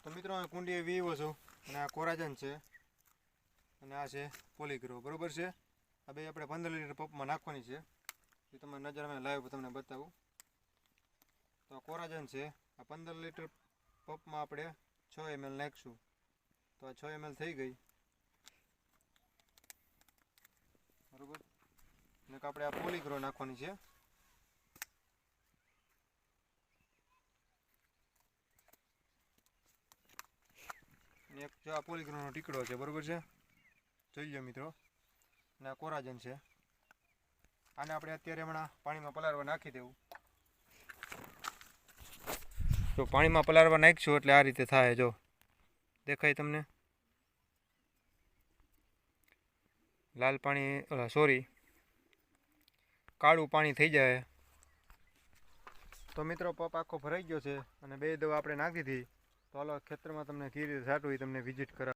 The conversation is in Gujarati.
તો મિત્રો આ કુંડીએ વીવો છું અને આ કોરાજન છે અને આ છે પોલીગ્રો, બરોબર છે. આ બે આપણે 15 લીટર પંપમાં નાખવાની છે. એ તમે નજરમાં લાઈવ તમને બતાવું. તો આ કોરાજન છે, આ 15 લીટર પંપમાં આપણે 6 ml નાખશું. તો આ 6 ml થઈ ગઈ, બરોબર. ને આપણે આ પોલીગ્રો નાખવાની છે. એક જો આ પોલીગ્રોનો ટીકડો છે, બરોબર છે, જોઈ લો મિત્રો. અને આ કોરાજન છે. આને આપણે અત્યારે હમણાં પાણીમાં પલાળવા નાખી દેવું. તો પાણીમાં પલાળવા નાખીશું એટલે આ રીતે થાય. જો દેખાય તમને લાલ પાણી, સોરી કાળું પાણી થઈ જાય. તો મિત્રો પંપ આખો ભરાઈ ગયો છે અને બે દવા આપણે નાખી દીધી. તો હાલો ખેતરમાં તમને કેવી રીતે છાંટવું એ તમને વિઝિટ કરાવ.